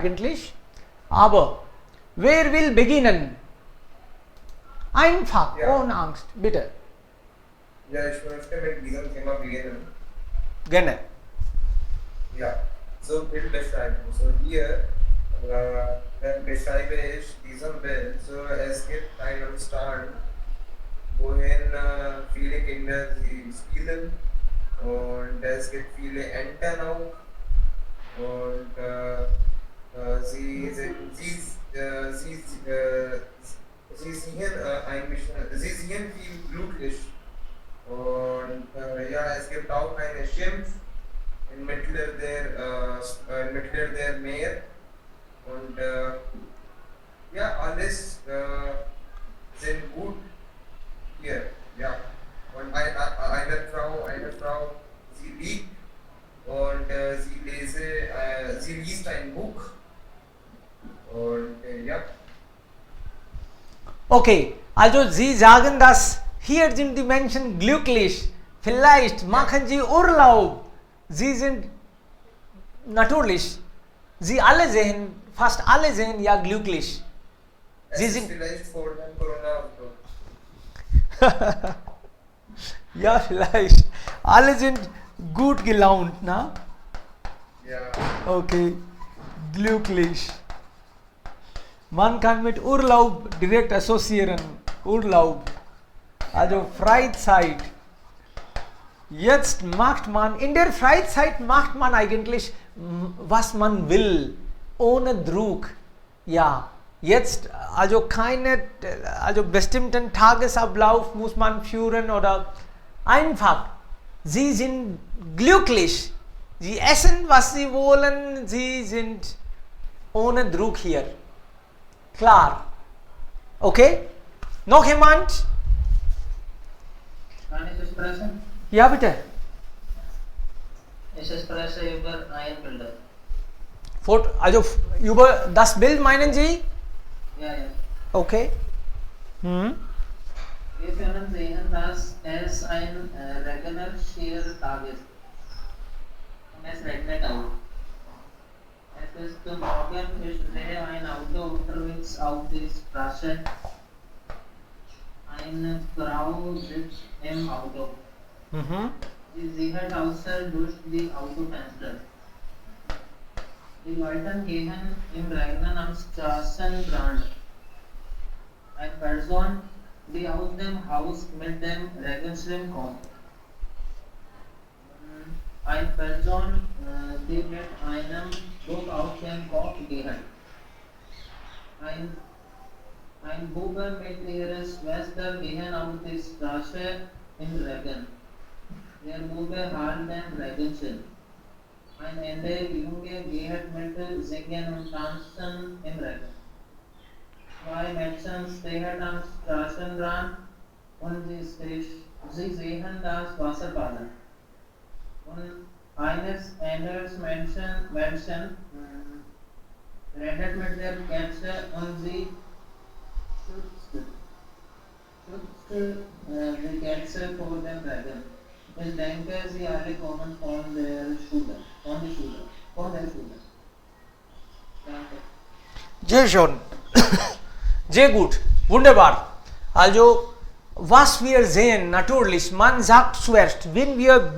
eigentlich, aber wer will beginnen? Einfach, Ja. ohne Angst, bitte. Ja, ich möchte mit diesem Thema beginnen. Gerne. Ja, so Bildbeschreibung. So hier, dann beschreibe ich diesen Bild. So es gibt einen Stand, wohin viele Kinder sie spielen und es gibt viele Enten auch und sie sehen sie sehen viel glücklich und ja, es gibt auch eine Schimpf inmitten der Meer und ja, alles sind gut hier, ja. Und eine Frau, sie liegt und sie liest ein Buch und ja. Okay, also Sie sagen, dass hier sind die Menschen glücklich. Vielleicht machen Sie Urlaub. Sie sind natürlich, Sie alle sehen, fast alle sehen ja glücklich. Sie Es ist sind, vielleicht vor dem Corona. ja vielleicht, alle sind gut gelaunt, na? Ja. Okay, glücklich. Man kann mit Urlaub direkt assoziieren. Urlaub, also Freizeit. Jetzt macht man, in der Freizeit macht man eigentlich, was man will, ohne Druck. Ja, jetzt, also keine, also bestimmten Tagesablauf muss man führen oder einfach. Sie sind glücklich. Sie essen, was sie wollen. Sie sind ohne Druck hier. Klar. Okay? Noch jemand? Kann ich sprechen? Ja, bitte. Ich spreche über ein Bild. Also über das Bild meinen Sie? Ja, ja. Okay. Wir können sehen, dass es ein regnerischer Tag ist. Und es regnet auch. Es ist morgen, ich sehe ein Auto unterwegs auf der Straße. Eine Frau sitzt im Auto. Sie sieht außer durch die Autofenster. Die Leute gehen im Regen am Straßenrand. Eine Person, die aus dem Haus mit dem Regenschirm kommt. Eine Person, die mit einem Buch auf dem Kopf geht. Ein Bube mit ihrer Schwester gehen auf die Straße im Regen. Der Bube hat den Regenschirm. Ein Ende Junge geht mit Singen und Tanzen im Regen. Zwei Mädchen stehen am Straßenrand und sie sehen das Wasserbaden. Und eines Menschen redet mit der Katze und sie schützt die Katze vor dem Regen. Ich denke, sie alle kommen von der Schule. Danke. Sehr schön. Sehr gut. Wunderbar. Also, was wir sehen, natürlich, man sagt zuerst, wenn wir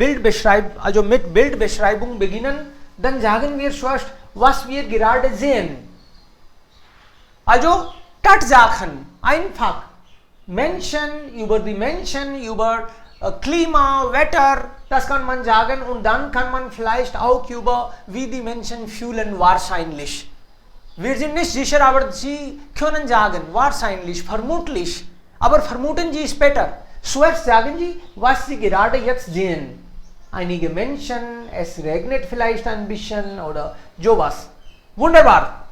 also mit Bildbeschreibung beginnen, dann sagen wir zuerst, was wir gerade sehen. Also, Tatsachen, einfach. Über die Menschen, über Klima, Wetter, das kann man sagen und dann kann man vielleicht auch über, wie die Menschen fühlen, wahrscheinlich. Wir sind nicht sicher, aber Sie können sagen, wahrscheinlich, vermutlich, aber vermuten Sie später. Zuerst sagen Sie, was Sie gerade jetzt sehen. Einige Menschen, es regnet vielleicht ein bisschen oder sowas. Wunderbar.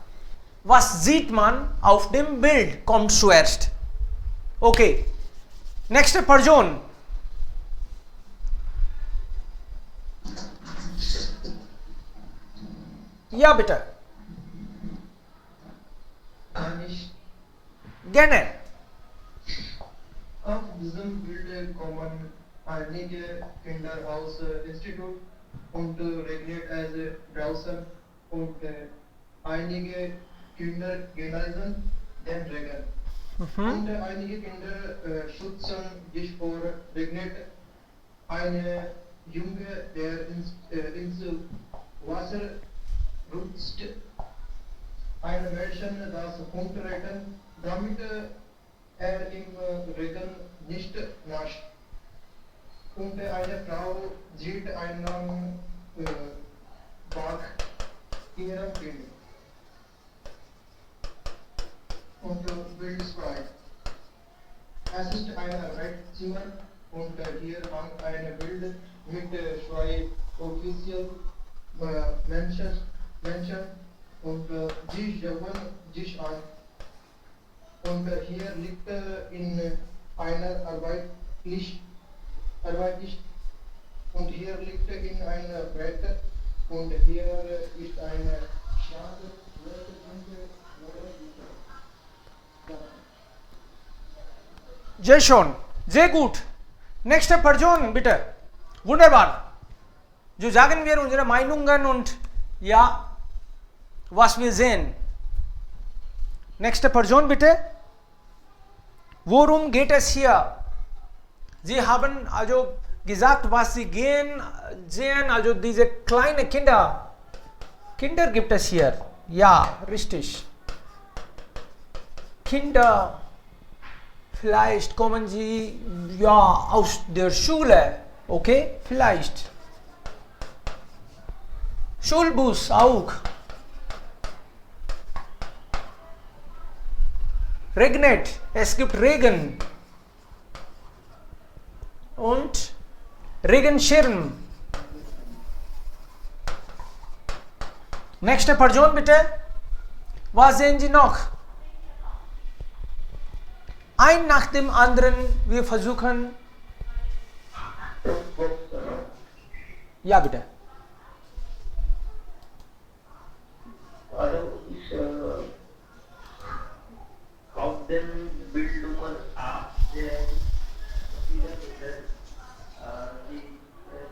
Was sieht man auf dem Bild, kommt zuerst. Okay. Nächste Person. Ja, bitte. Kann ich Gerne. auf diesem Bild kommen einige Kinder aus Institut und regnet es draußen und einige Kinder genesen den Regen. Und einige Kinder schützen sich vor Regnet. Eine Junge, der ins Wasser rutscht, ein Mädchen, das Hund retten, damit er im Regen nicht nascht. Und eine Frau sieht einen Bach ihrem Kind und will frei. Es ist ein Arbeitszimmer und hier hängt ein Bild mit zwei offiziell Menschen und sie schauen sich an. Und hier liegt in einer Arbeit und hier liegt in einer Bett und hier ist eine schwarze Sehr schön, sehr gut. Nächste Person, bitte. Wunderbar. So sagen wir unsere Meinungen und ja, was wir sehen. Nächste Person, bitte. Worum geht es hier? Sie haben also gesagt, was Sie sehen, also diese kleinen Kinder. Kinder gibt es hier. Ja, richtig. Kinder, vielleicht kommen sie ja aus der Schule, okay? Vielleicht. Schulbus auch. Regnet, es gibt Regen. Und Regenschirm. Nächste Person bitte. Was sehen Sie noch? Ein nach dem anderen, wir versuchen. Ja, bitte. Also ich auf dem Bild Nummer 8 die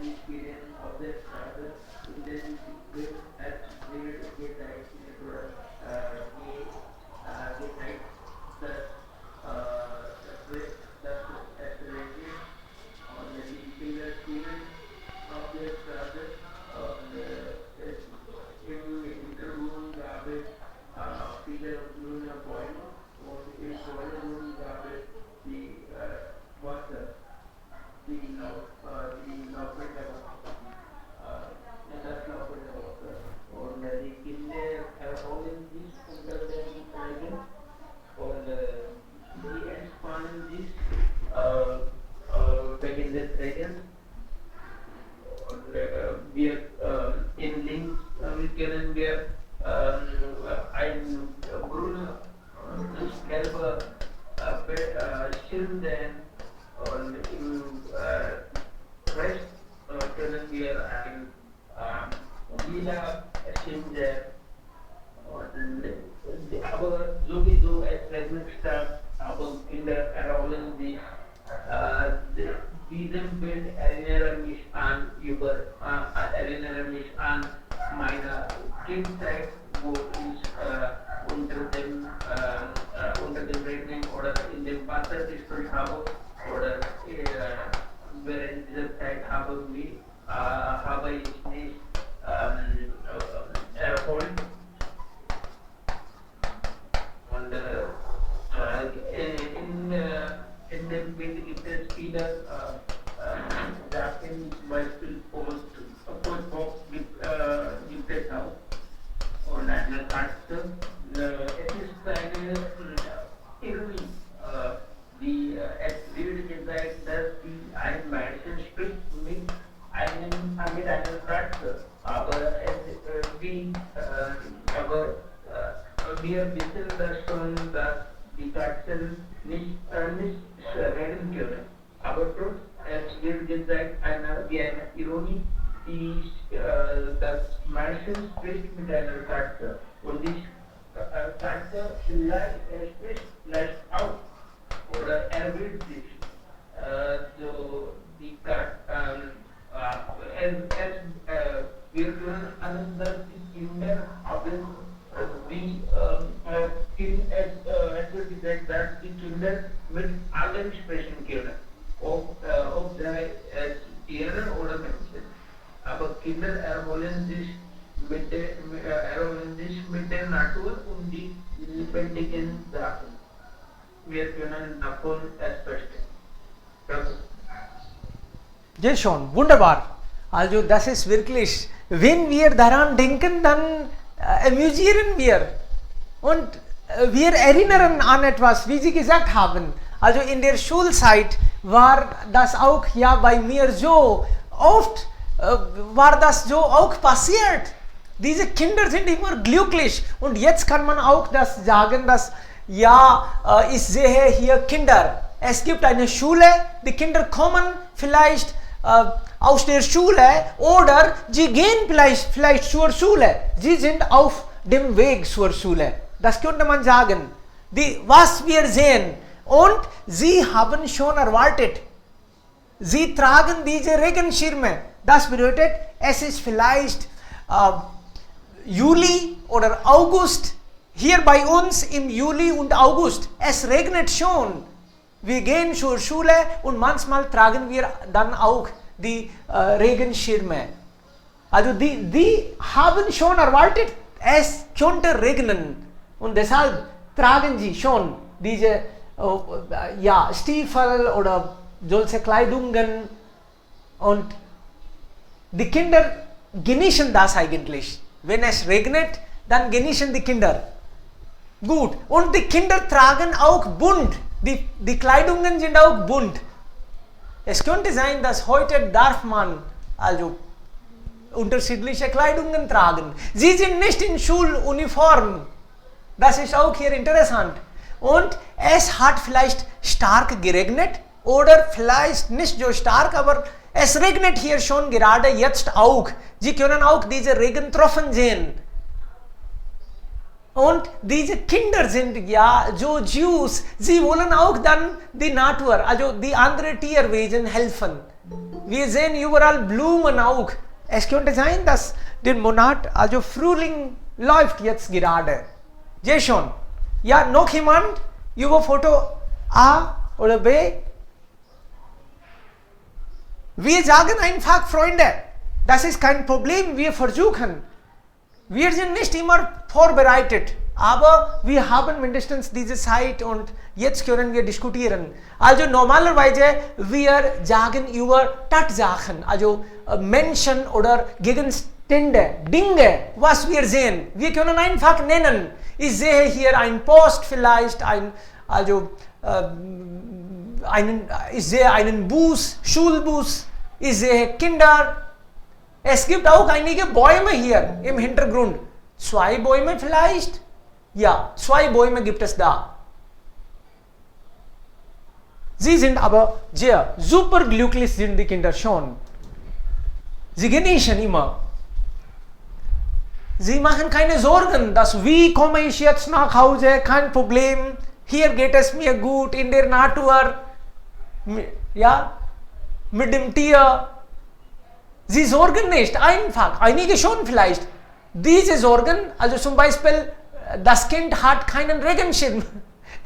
experience of the father in the way at where they died in the night the accelerated on the singular experience of their father in the room garbage figure of doing a boy or in the room garbage the water the und die Kinder erholen sich unter den Regen und die entspannen sich wegen des Regens und wir in links können wir ein grüner gelber Schirm sehen und im Rest können wir ein lila Schirm sehen. Aber sowieso es regnet stark, aber Kinder erholen sich. Diesem Bild erinnere mich an meine Kindheit, wo ich unter dem Regen oder in dem Wasser gespielt habe oder während dieser Zeit habe ich mich erholt. Und in dem Bild gibt es viele Sachen, zum Beispiel Postbox gibt es auch und eine Katze. Es ist eine Ironie, die es wird gesagt, dass ein Mädchen spricht mit einer Katze, aber wir wissen das schon, dass die Katzen nicht reden können. Aber trotz, es wird gesagt, wie eine Ironie, das Mädchen spricht mit einer Katze. Und die Katze spricht vielleicht auch. Oder will sich. So die Katze, wir können anders die Kinder haben etwas gesagt, dass die Kinder mit allen sprechen können. Ob sei es Tiere oder Menschen. Aber Kinder erholen sich mit der Natur und die lebendigen Sachen. Wir können davon es verstehen. Das Ja, schon, wunderbar. Also das ist wirklich, wenn wir daran denken, dann amüsieren wir. Und wir erinnern an etwas, wie Sie gesagt haben. Also in der Schulzeit war das auch ja bei mir so. Oft war das so auch passiert. Diese Kinder sind immer glücklich. Und jetzt kann man auch das sagen, dass ja, ich sehe hier Kinder. Es gibt eine Schule, die Kinder kommen vielleicht aus der Schule oder sie gehen vielleicht zur Schule. Sie sind auf dem Weg zur Schule. Das könnte man sagen. Was wir sehen. Und sie haben schon erwartet. Sie tragen diese Regenschirme. Das bedeutet, es ist vielleicht Juli oder August. Hier bei uns im Juli und August. Es regnet schon. Wir gehen zur Schule und manchmal tragen wir dann auch die Regenschirme. Also die haben schon erwartet, es könnte regnen. Und deshalb tragen sie schon diese Stiefel oder solche Kleidungen. Und die Kinder genießen das eigentlich. Wenn es regnet, dann genießen die Kinder. Gut. Und die Kinder tragen auch bunt. Die Kleidungen sind auch bunt. Es könnte sein, dass heute darf man also unterschiedliche Kleidungen tragen. Sie sind nicht in Schuluniform. Das ist auch hier interessant. Und es hat vielleicht stark geregnet oder vielleicht nicht so stark, aber es regnet hier schon gerade jetzt auch. Sie können auch diese Regentropfen sehen. Und diese Kinder sind ja so süß, sie wollen auch dann die Natur, also die anderen Tierwesen helfen. Wir sehen überall Blumen auch. Es könnte sein, dass der Monat, also Frühling läuft jetzt gerade. Ja schon. Ja, noch jemand über Foto A oder B? Wir sagen einfach, Freunde, das ist kein Problem, wir versuchen. Wir sind nicht immer vorbereitet, aber wir haben mindestens diese Zeit und jetzt können wir diskutieren. Also normalerweise wir sagen über Tatsachen, also Menschen oder Gegenstände, Dinge, was wir sehen. Wir können einfach nennen. Ich sehe hier einen Post vielleicht, ich sehe einen Bus, Schulbus, ich sehe Kinder. Es gibt auch einige Bäume hier im Hintergrund. 2 Bäume vielleicht? Ja, 2 Bäume gibt es da. Sie sind aber sehr super glücklich, sind die Kinder schon. Sie genießen immer. Sie machen keine Sorgen, dass wie komme ich jetzt nach Hause, kein Problem. Hier geht es mir gut in der Natur, ja, mit dem Tier. Sie sorgen nicht, einfach, einige schon vielleicht. Diese Sorgen, also zum Beispiel, das Kind hat keinen Regenschirm.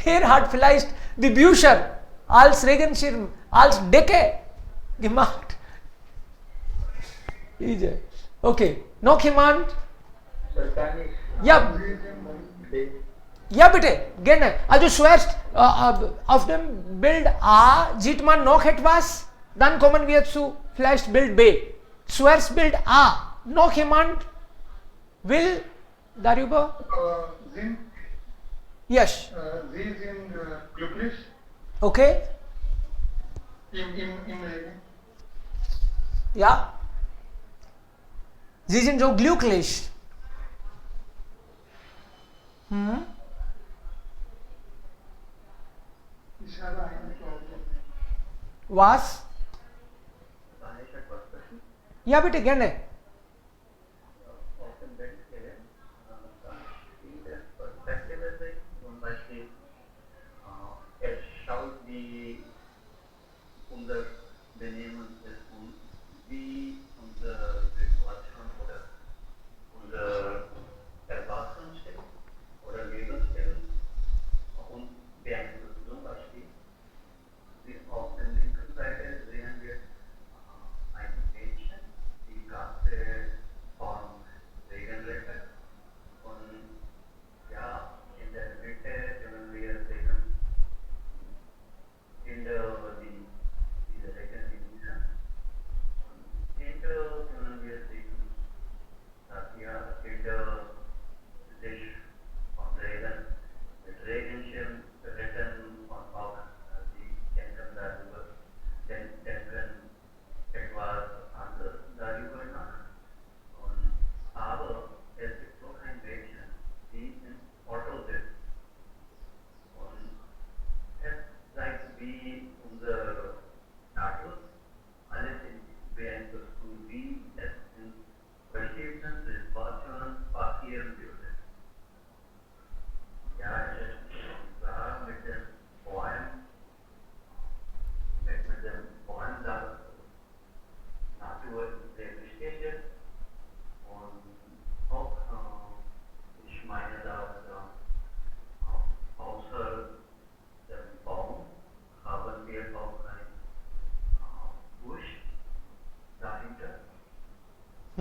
Er hat vielleicht die Bücher als Regenschirm, als Decke gemacht. Okay, noch jemand? Ja. Ja, bitte, gerne. Also zuerst auf dem Bild A sieht man noch etwas, dann kommen wir zu vielleicht Bild B. Zuerst Bild A. Noch jemand will darüber? Yes. Sie sind glücklich Okay. im Regen. Ja. Sie sind so glücklich. Ich habe eine Frage. Was? Ja, bitte, gerne. Zum Beispiel, er schaut, wie unser Benehmen ist und wie unsere Situation oder unser Erwartung steht.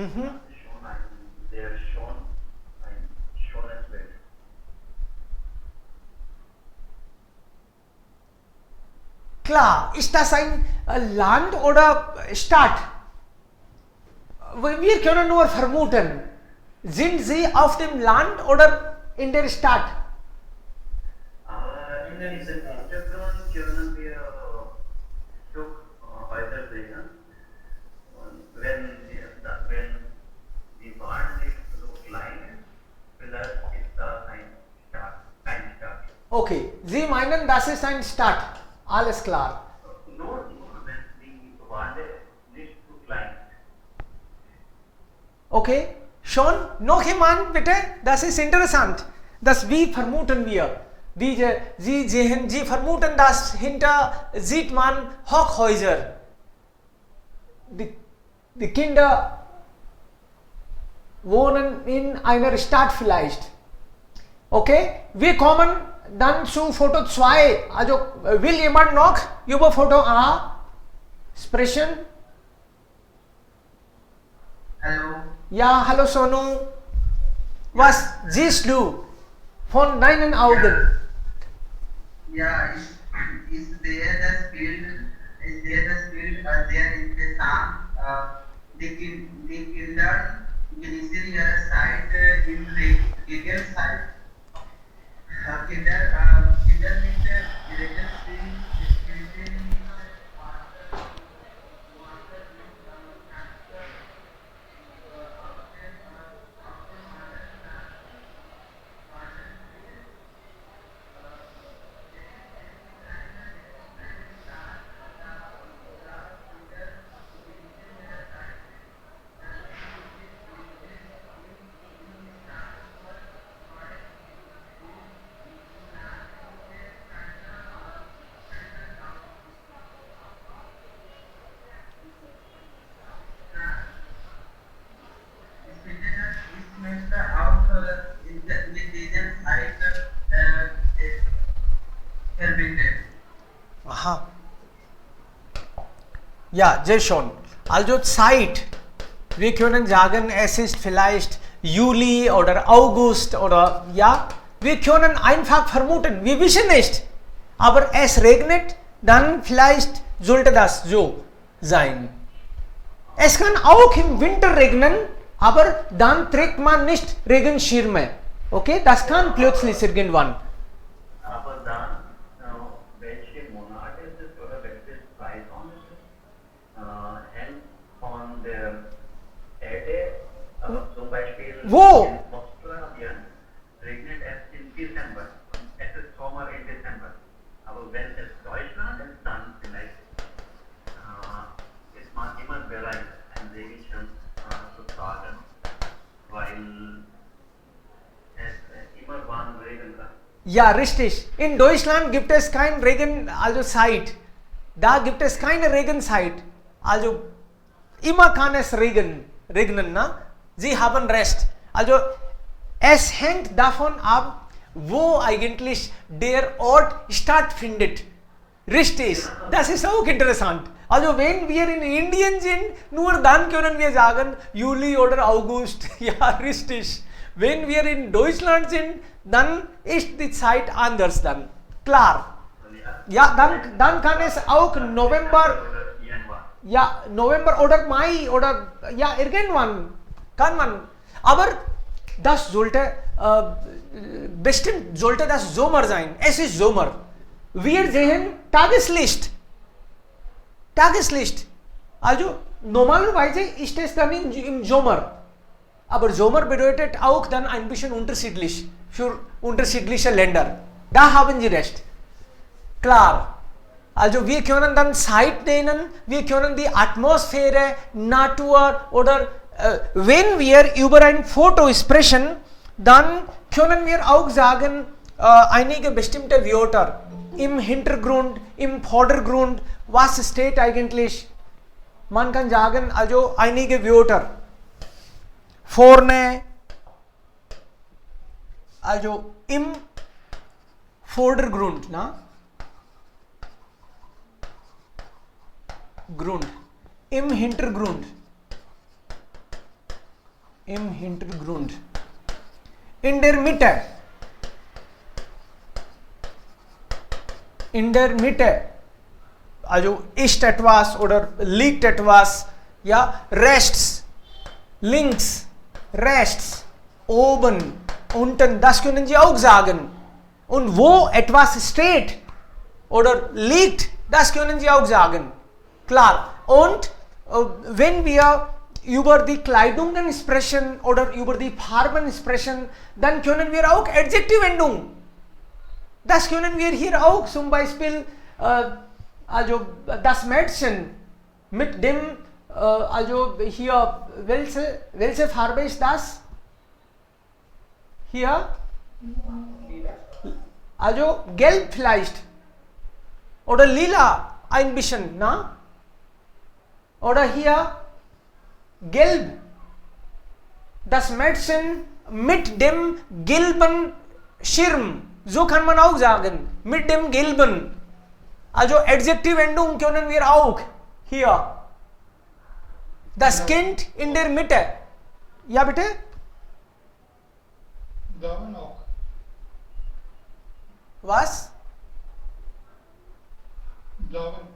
shown, they are shown as well. Klar, ist das ein Land oder Stadt? Wir können nur vermuten. Sind sie auf dem Land oder in der Stadt? In the Hintergrund können wir Häuser sehen. Und wenn die Bahn nicht so klein ist, vielleicht ist das eine Stadt. Okay, Sie meinen, das ist eine Stadt. Alles klar. Nur wenn die Bahn nicht zu klein ist. Okay, schon noch jemand bitte? Das ist interessant. Das wie vermuten wir? Sie vermuten, dass hinter sieht man Hochhäuser. Die Kinder wohnen in einer Stadt vielleicht. Okay, wir kommen dann zu Foto 2. Also will jemand noch über Foto A sprechen? Hallo. Ja, hallo Sonu. Was siehst du von deinen Augen? Ja, ich sehe das Bild sehr interessant. Die Kinder genießen ihre Zeit in Regenzeit. Kinder mit Regenspielen. Ich möchte auch mit diesem Zeit verbinden. Aha. Ja, sehr schön. Also Zeit. Wir können sagen, es ist vielleicht Juli oder August oder ja. Wir können einfach vermuten. Wir wissen nicht. Aber es regnet, dann vielleicht sollte das so sein. Es kann auch im Winter regnen, aber dann trägt man nicht Regenschirme. Okay, das kann plötzlich irgendwann. Aber dann, welche Monat ist es oder welche Zeitraum ist es? Hängt von der Erde, zum Beispiel Wo? in Australien regnet es im Dezember. Es ist Sommer im Dezember. Aber wenn es Deutschland ist, dann vielleicht ist man immer bereit, ein Regenschirm zu tragen, weil es immer warm Regen kann. Ja, richtig. In Deutschland gibt es kein Regen, also Zeit. Da gibt es keine Regenzeit. Also immer kann es regnen, na? Sie haben recht. Also es hängt davon ab, wo eigentlich der Ort stattfindet. Richtig. Das ist auch interessant. Also wenn wir in Indien sind, nur dann können wir sagen Juli oder August. Ja, richtig. Wenn wir in Deutschland sind, dann ist die Zeit anders dann. Klar. Ja, dann kann es auch November, ja, November oder Mai oder ja, irgendwann kann man. Aber das sollte, bestimmt sollte das Sommer sein. Es ist Sommer. Wir sehen Tageslicht. Tageslicht. Also normalerweise ist es dann im Sommer. Aber Sommer bedeutet auch dann ein bisschen unterschiedlich für unterschiedliche Länder. Da haben Sie recht. Klar. Also wir können dann Zeit nennen, wir können die Atmosphäre, Natur oder wenn wir über ein Foto sprechen, dann können wir auch sagen, einige bestimmte Wörter im Hintergrund, im Vordergrund, was steht eigentlich. Man kann sagen, also einige Wörter. Vorne, also im Vordergrund, na? Grund, im Hintergrund. im Hintergrund. In der Mitte. In der Mitte. Also ist etwas oder liegt etwas, ja, rechts, links, rechts, oben, unten, das können Sie auch sagen. Und wo etwas steht oder liegt, das können Sie auch sagen. Klar. Und wenn wir über die Kleidungen sprechen oder über die Farben sprechen, dann können wir auch Adjektivendung. Das können wir hier auch, zum Beispiel, also das Mädchen mit dem, also hier, welche Farbe ist das? Hier? Also gelb vielleicht. Oder lila ein bisschen, na? Oder hier gelb. Das Mädchen mit dem gelben Schirm. So kann man auch sagen. Mit dem gelben. Also Adjektivendung können wir auch hier. Das Kind in der Mitte. Ja, bitte? Damen auch. Was? Damen.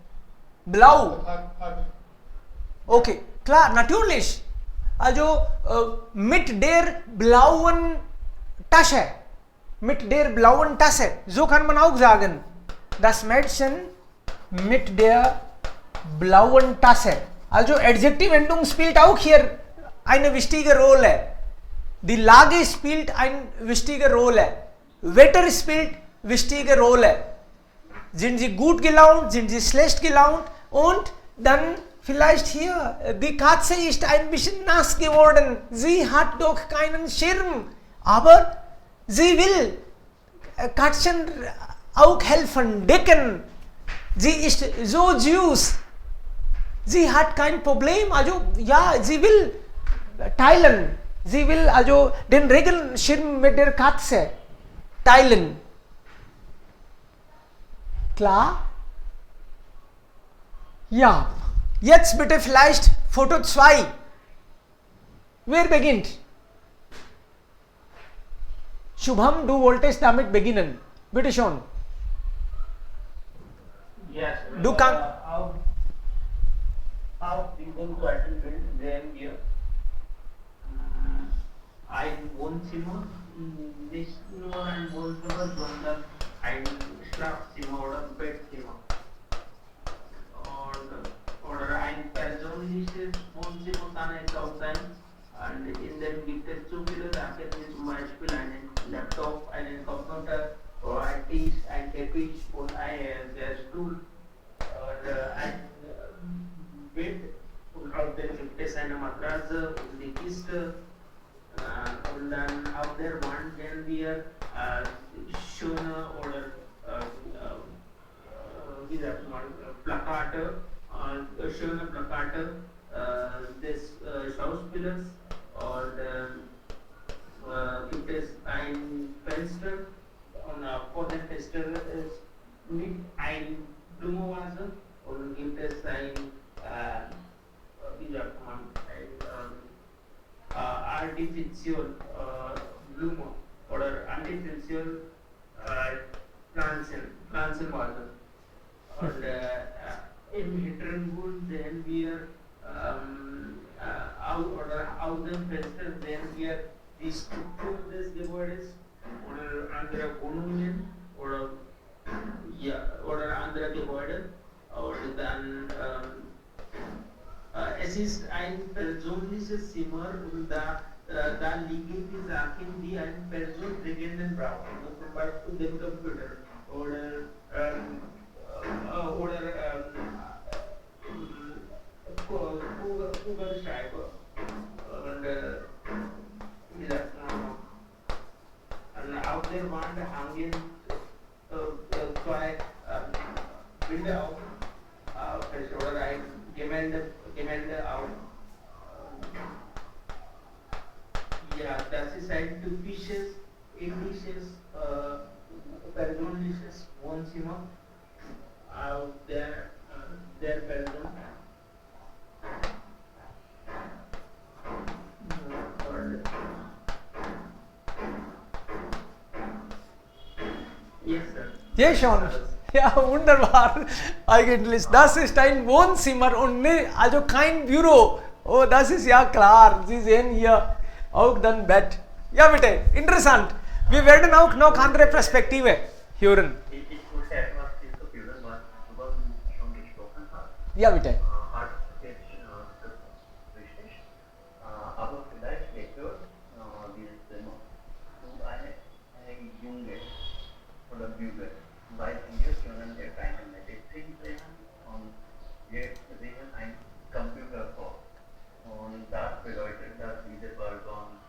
Blau. Farbe. Okay, klar, natürlich. Also mit der blauen Tasche. Mit der blauen Tasche. So kann man auch sagen. Das Mädchen mit der blauen Tasche. Also Adjektivendung spielt auch hier eine wichtige Rolle. Die Lage spielt eine wichtige Rolle. Wetter spielt wichtige Rolle. Sind Sie gut gelaunt, sind Sie schlecht gelaunt? Und dann vielleicht hier, die Katze ist ein bisschen nass geworden. Sie hat doch keinen Schirm. Aber sie will Katzen auch helfen, decken. Sie ist so süß. Sie hat kein Problem. Also ja, sie will teilen. Sie will also den Regenschirm mit der Katze teilen. Klar? Ja. Jetzt bitte vielleicht Foto 2. Wer beginnt? Shubham, du wolltest damit beginnen. Bitte schon. Yes. Du kannst. How people certain build them here. Ein Wohnzimmer, nicht nur ein Wohnzimmer, sondern ein Schlafzimmer oder Bettzimmer. Oder ein persönliches Wohnzimmer kann es auch sein. Und in dem gibt es zu viele Sachen, wie zum Beispiel einen Laptop, einen Computer, oder ein Tisch, ein Teppich und der Stuhl oder ein Bett. Und auf dem gibt es eine Matratze und die Kiste. Und dann auf der Wand sehen wir schöne oder wie sagt man, Plakate, schöne Plakate des Schauspielers und gibt es ein Fenster und vor dem Fenster ist mit ein Blumenvase und gibt es ein, wie sagt man, ein artificial Blume oder artificial Pflanzenvase. Und im Hintergrund sehen wir aus dem Fenster sehen wir die Struktur des Gebäudes oder andere Wohnungen oder andere Gebäude. Und dann es ist ein persönliches Zimmer und da liegen die Sachen, die eine Person dringend braucht. Zum Beispiel den Computer oder Kugelschreiber und auf der Wand hängen zwei Bilder auf oder ein Gemälde auf. Ja, das ist ein typisches indisches persönliches Wohnzimmer auf der Person. Und Yes, sir. Sehr schon. Ja, wunderbar. Eigentlich. Das ist ein Wohnzimmer und also kein Büro. Oh, das ist ja klar. Sie sehen hier auch dann Bett. Ja, bitte. Interessant. Wir werden auch noch andere Perspektive hören. Ich wollte etwas diskutieren, was Subhan schon gesprochen hat. Ja, bitte. Hat jetzt das richtig. Aber vielleicht gehört dieses Thema zu einem Junge oder Bügel, weil wir können ja keine Medizin sehen und wir sehen ein Computer vor. Und das bedeutet, dass diese Person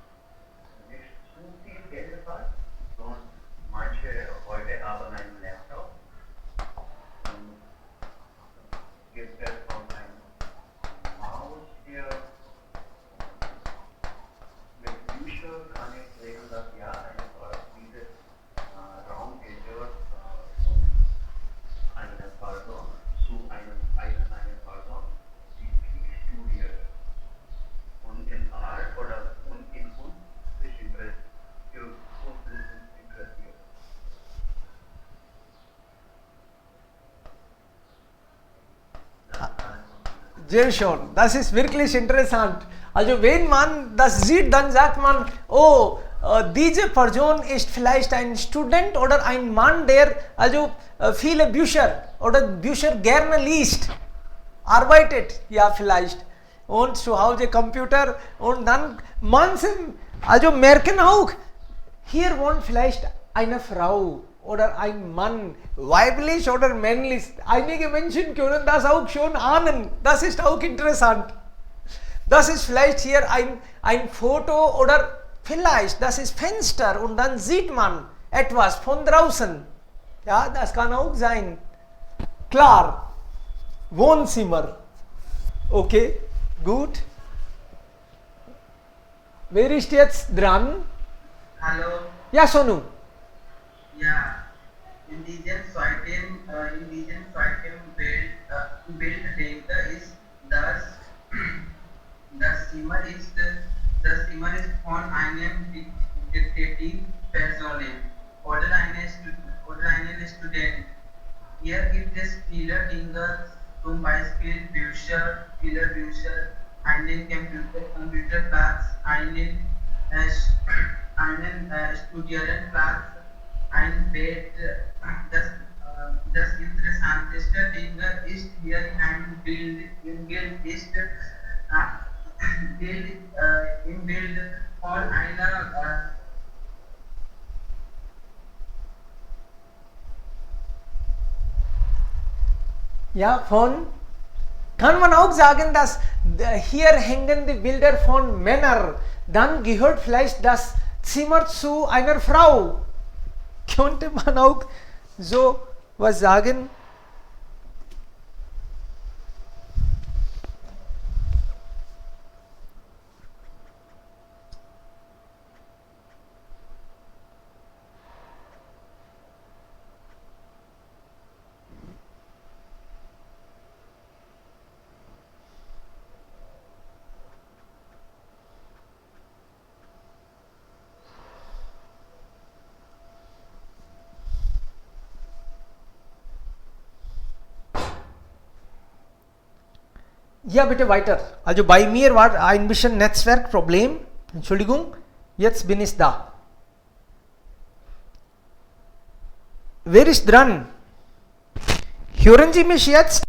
nicht zu viel Geld hat und manche heute haben einen Laptop und gibt es auch ein Maus hier mit Büchern kann ich sehen, dass ja dieses Raum gehört von einer Person zu einer Person, die viel studiert und in Art oder und in Kunst sich interessiert. Sehr schön. Das ist wirklich interessant. Also wenn man das sieht, dann sagt man, oh, diese Person ist vielleicht ein Student oder ein Mann, der also viele Bücher oder Bücher gerne liest, arbeitet, ja vielleicht, und zu Hause Computer und dann manche, also merken auch, hier wohnt vielleicht eine Frau oder ein Mann, weiblich oder männlich. Einige Menschen können das auch schon ahnen. Das ist auch interessant. Das ist vielleicht hier ein Foto oder vielleicht das ist Fenster und dann sieht man etwas von draußen. Ja, das kann auch sein. Klar, Wohnzimmer. Okay, gut. Wer ist jetzt dran? Hello. Ja, Sonu. Yeah. In diesem zweiten Bild denke ich, dass das Zimmer ist von einem diktativ Personen oder einem Student. Hier gibt es viele Dinge, zum Beispiel viele Bücher, einen Computerplatz, einen Studierendenplatz, ein Bett. Das interessanteste Ding ist hier in einem Bild. Im Bild von einer Ja, kann man auch sagen, dass hier hängen die Bilder von Männern. Dann gehört vielleicht das Zimmer zu einer Frau. Könnte man auch so was sagen? Ja, bitte weiter. Also bei mir war ein bisschen Netzwerkproblem. Entschuldigung, jetzt bin ich da. Wer ist dran? Hören Sie mich jetzt?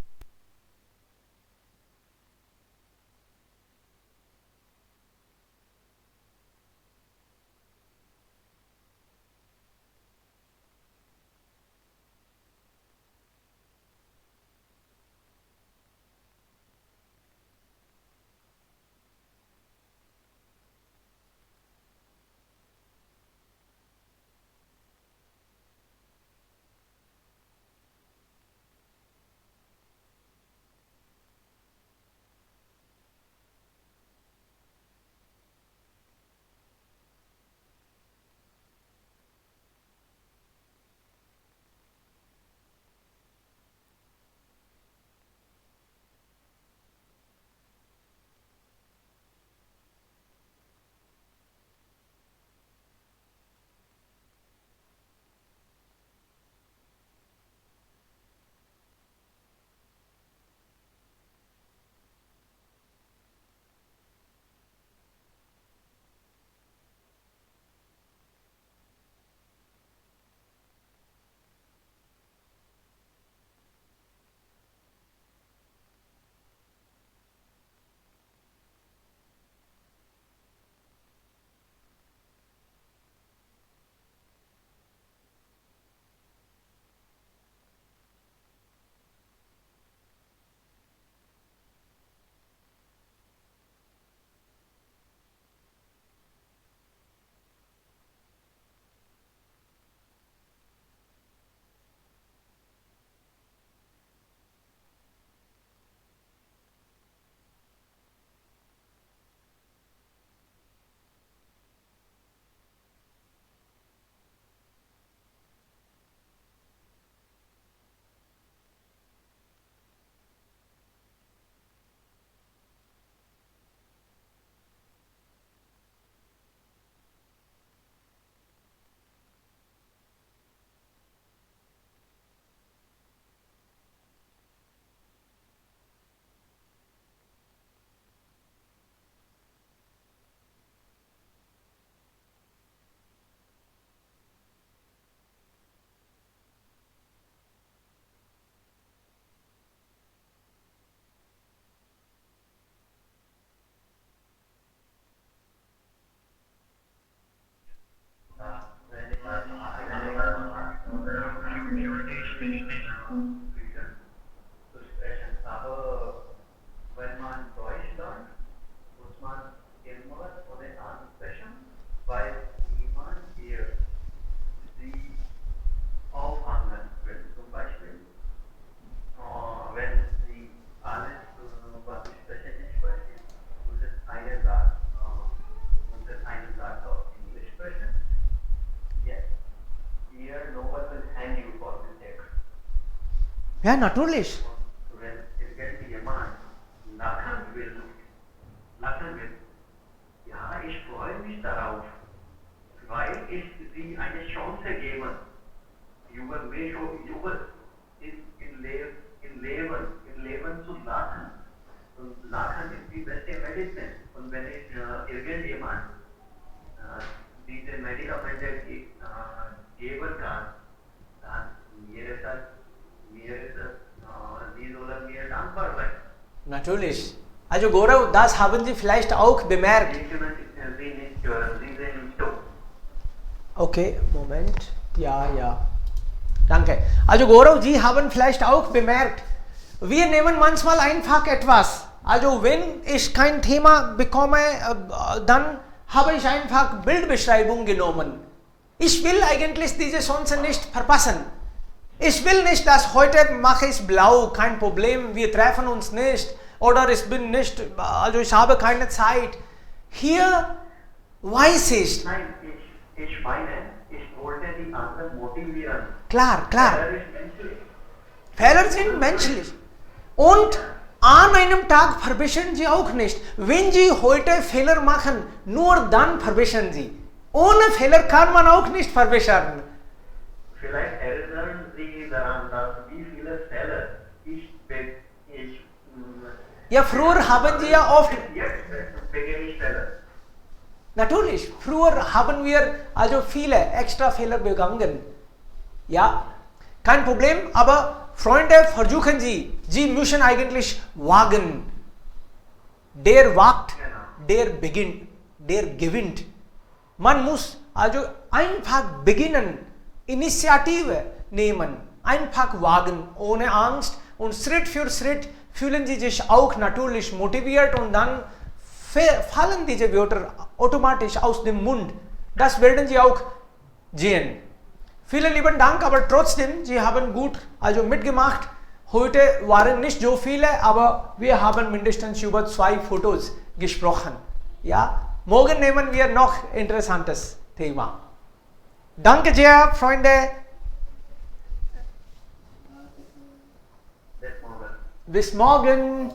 Büchern zu sprechen. Aber wenn man Deutsch lernt, muss man immer von den ansprechen, weil niemand hier sie auffangen will. Zum Beispiel, wenn sie alles, was ich spreche, nicht sprechen, muss es einen Satz auf Englisch sprechen. Yes. Here, no one will hang you for the text. Ja, natürlich. Wenn irgendjemand lachen will, ja, ich freue mich darauf, weil ich sie eine Chance gebe, über mich im Leben zu lachen. Und Lachen ist die beste Medizin. Und wenn ich irgendjemand diese Medikamente geben kann, dann sie sollen mir dankbar sein. Natürlich. Also Gaurav, das haben Sie vielleicht auch bemerkt. Sie können sie nicht hören, sie sehen nicht so. Okay, Moment. Ja. Danke. Also Gaurav, Sie haben vielleicht auch bemerkt, wir nehmen manchmal einfach etwas. Also wenn ich kein Thema bekomme, dann habe ich einfach Bildbeschreibung genommen. Ich will eigentlich diese Chance nicht verpassen. Ich will nicht, dass heute mache ich blau, kein Problem, wir treffen uns nicht oder ich bin nicht, also ich habe keine Zeit. Hier weiß ich. Nein, ich meine, ich wollte die anderen motivieren. Klar. Das ist menschlich. Fehler sind menschlich. Und an einem Tag verbessern Sie auch nicht. Wenn Sie heute Fehler machen, nur dann verbessern Sie. Ohne Fehler kann man auch nicht verbessern. Vielleicht erinnern Sie daran, dass wie viele Fälle Ja, früher haben Sie ja oft... Jetzt beginne ich Fälle. Natürlich, früher haben wir also viele extra Fehler begangen. Ja, kein Problem, aber Freunde, versuchen Sie, Sie müssen eigentlich wagen. Der wagt, der beginnt, der gewinnt. Man muss also einfach beginnen, Initiative nehmen, einfach wagen, ohne Angst und Schritt für Schritt fühlen Sie sich auch natürlich motiviert und dann fallen diese Wörter automatisch aus dem Mund. Das werden Sie auch sehen. Vielen lieben Dank, aber trotzdem, Sie haben gut also mitgemacht. Heute waren nicht so viele, aber wir haben mindestens über 2 Fotos gesprochen. Ja, morgen nehmen wir noch interessantes Thema. Danke sehr, Freunde. Bis morgen.